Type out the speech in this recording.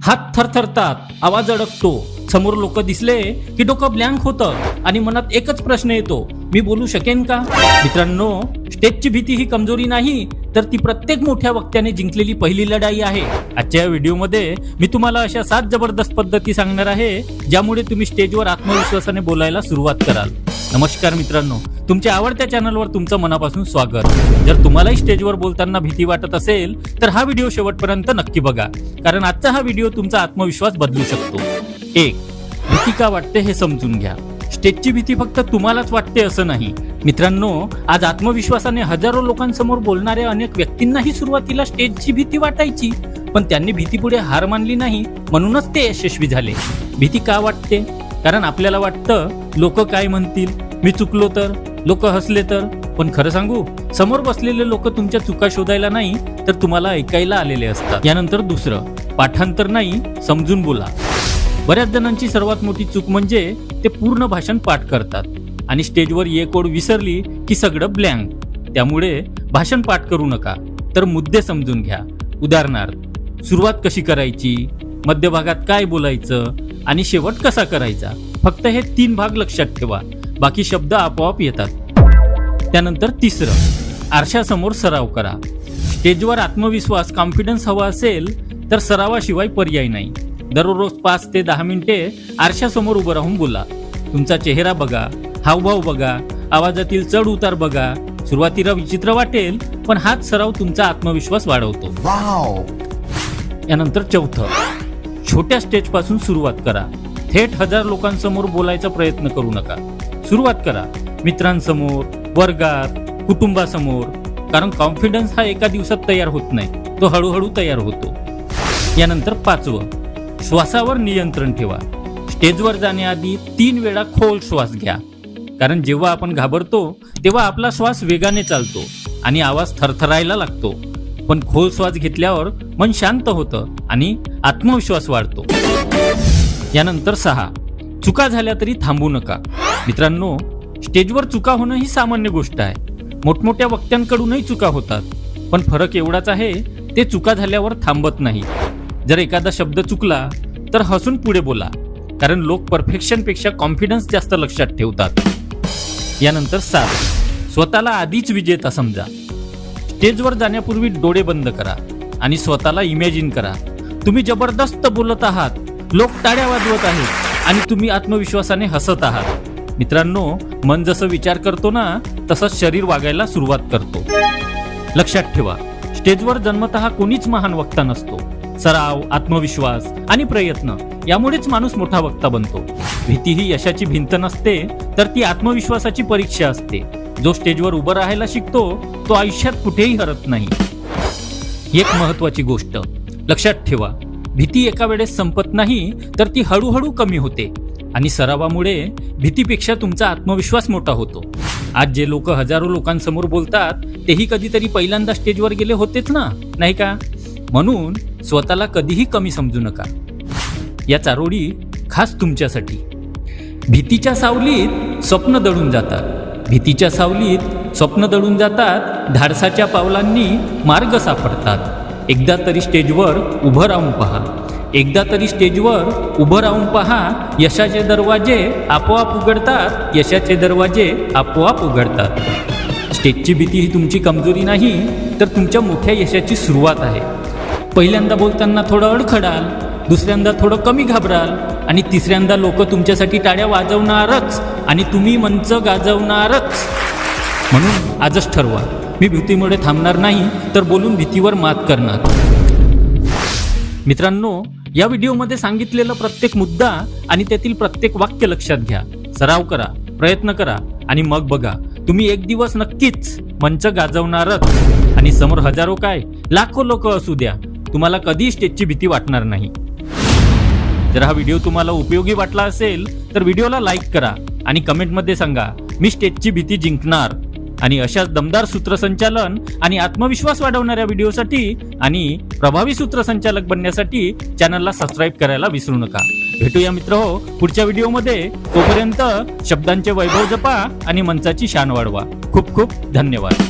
हात थरथरतात, आवाज अडकतो, समोर लोक दिसले की डोकं ब्लँक होतं आणि मनात एकच प्रश्न येतो, मी बोलू शकेन का? मित्रांनो, स्टेजची भीती ही कमजोरी नाही, तर ती प्रत्येक मोठ्या वक्त्याने जिंकलेली पहिली लढाई आहे. आजच्या या व्हिडिओमध्ये मी तुम्हाला अशा 7 जबरदस्त पद्धती सांगणार आहे, ज्यामुळे तुम्ही स्टेजवर आत्मविश्वासाने बोलायला सुरुवात कराल. नमस्कार मित्रांनो, तुमच्या आवडत्या चॅनलवर तुमचं मनापासून स्वागत. जर तुम्हालाही स्टेजवर बोलताना भीती वाटत असेल तर हा व्हिडिओ शेवटपर्यंत नक्की बघा, कारण आजचा हा व्हिडिओ तुमचा आत्मविश्वास बदलू शकतो. 1. भीती का वाटते हे समजून घ्या. स्टेजची भीती फक्त तुम्हालाच वाटते असं नाही. मित्रांनो, आज आत्मविश्वासाने हजारो लोकांसमोर बोलणाऱ्या अनेक व्यक्तींनाही सुरुवातीला स्टेजची भीती वाटायची, पण त्यांनी भीतीपुढे हार मानली नाही, म्हणूनच ते यशस्वी झाले. भीती का वाटते? कारण आपल्याला वाटतं, लोक काय म्हणतील, मी चुकलो तर, लोक हसले तर. पण खरं सांगू, समोर बसलेले लोक तुमच्या चुका शोधायला नाही तर तुम्हाला ऐकायला आलेले असतात. यानंतर दुसरं, पाठांतर नाही, समजून बोला. बऱ्याच जणांची सर्वात मोठी चूक म्हणजे ते पूर्ण भाषण पाठ करतात आणि स्टेजवर एक ओळ विसरली की सगळं ब्लँक. त्यामुळे भाषण पाठ करू नका, तर मुद्दे समजून घ्या. उदाहरणार्थ, सुरुवात कशी करायची, मध्यभागात काय बोलायचं आणि शेवट कसा करायचा. फक्त हे 3 भाग लक्षात ठेवा, बाकी शब्द आपोआप येतात. त्यानंतर तिसरं, आरशासमोर सराव करा. स्टेजवर आत्मविश्वास, कॉन्फिडन्स हवा असेल तर सरावाशिवाय पर्याय नाही. दररोज 5 ते 10 मिनिटे आरशासमोर उभं राहून बोला. तुमचा चेहरा बघा, हावभाव बघा, आवाजातील चढ उतार बघा. सुरुवातीला विचित्र वाटेल, पण हाच सराव तुमचा आत्मविश्वास वाढवतो. यानंतर चौथं, छोट्या स्टेज पासून सुरुवात करा. थेट 1000 लोकांसमोर बोलायचा प्रयत्न करू नका. सुरुवात करा मित्रांसमोर, वर्गात, कुटुंबासमोर. कारण कॉन्फिडन्स हा एका दिवसात तयार होत नाही, तो हळूहळू तयार होतो. यानंतर 5वं, श्वासावर नियंत्रण ठेवा. स्टेजवर जाण्याआधी 3 वेळा खोल श्वास घ्या. कारण जेव्हा आपण घाबरतो तेव्हा आपला श्वास वेगाने चालतो आणि आवाज थरथरायला लागतो. पण खोल श्वास घेतल्यावर मन शांत होतं आणि आत्मविश्वास वाढतो. यानंतर 6, चुका झाल्या तरी थांबू नका. मित्रांनो, स्टेजवर चुका होणं ही सामान्य गोष्ट आहे. मोठमोठ्या वक्त्यांकडूनही चुका होतात, पण फरक एवढाच आहे, ते चुका झाल्यावर थांबत नाही. जर एखादा शब्द चुकला तर हसून पुढे बोला, कारण लोक परफेक्शनपेक्षा कॉन्फिडन्स जास्त लक्षात ठेवतात. यानंतर 7, स्वतःला आधीच विजेता समजा. स्टेजवर जाण्यापूर्वी डोळे बंद करा आणि स्वतःला इमॅजिन करा. तुम्ही जबरदस्त बोलत आहात, लोक टाळ्या वाजवत आहेत आणि तुम्ही आत्मविश्वासाने हसत आहात. मित्रांनो, मन जसं विचार करतो ना, तसंच शरीर वागायला सुरुवात करतो. लक्षात ठेवा, स्टेजवर जन्मतः कोणीच महान वक्ता नसतो. सराव, आत्मविश्वास आणि प्रयत्न यामुळेच माणूस मोठा वक्ता बनतो. भीती ही यशाची भिंत नसते, तर ती आत्मविश्वासाची परीक्षा असते. जो स्टेजवर उभं राहायला शिकतो तो आयुष्यात कुठेही हरत नाही. एक महत्वाची गोष्ट लक्षात ठेवा, भीती एका वेळेस संपत नाही, तर ती हळूहळू कमी होते आणि सरावामुळे भीतीपेक्षा तुमचा आत्मविश्वास मोठा होतो. आज जे लोक हजारो लोकांसमोर बोलतात तेही कधीतरी पहिल्यांदा स्टेजवर गेले होतेच ना, नाही का? म्हणून स्वतःला कधीही कमी समजू नका. या चारोळी खास तुमच्यासाठी. भीतीच्या सावलीत स्वप्न दडून जातात, भीतीच्या सावलीत स्वप्न दडून जातात, धाडसाच्या पावलांनी मार्ग सापडतात. एकदा तरी स्टेजवर उभं राहून पहा, एकदा तरी स्टेजवर उभं राहून पहा. यशाचे दरवाजे आपोआप उघडतात, यशाचे दरवाजे आपोआप उघडतात. स्टेजची भीती ही तुमची कमजोरी नाही, तर तुमच्या मोठ्या यशाची सुरुवात आहे. पहिल्यांदा बोलताना थोडं अडखडाल, दुसऱ्यांदा थोडं कमी घाबराल आणि तिसऱ्यांदा लोक तुमच्यासाठी टाळ्या वाजवणारच आणि तुम्ही मंच गाजवणारच. म्हणून आजच ठरवा, मी भीतीमुळे थांबणार नाही, तर बोलून भीतीवर मात करणार. मित्रांनो, या व्हिडिओमध्ये सांगितलेला प्रत्येक मुद्दा आणि त्यातील प्रत्येक वाक्य लक्षात घ्या. सराव करा, प्रयत्न करा आणि मग बघा, तुम्ही एक दिवस नक्कीच मंच गाजवणारच आणि समोर हजारो काय लाखो लोक असू द्या, तुम्हाला कधी स्टेजची भीती वाटणार नाही. जर हा व्हिडिओ तुम्हाला उपयोगी वाटला असेल तर व्हिडिओला लाईक करा आणि कमेंटमध्ये सांगा, मी स्टेजची भीती जिंकणार. आणि अशाच दमदार सूत्रसंचालन आणि आत्मविश्वास वाढवणाऱ्या व्हिडिओसाठी आणि प्रभावी सूत्रसंचालक बनण्यासाठी चॅनलला सबस्क्राईब करायला विसरू नका. भेटूया मित्रहो पुढच्या व्हिडिओमध्ये. तोपर्यंत शब्दांचे वैभव जपा आणि मंचाची शान वाढवा. खूप खूप धन्यवाद.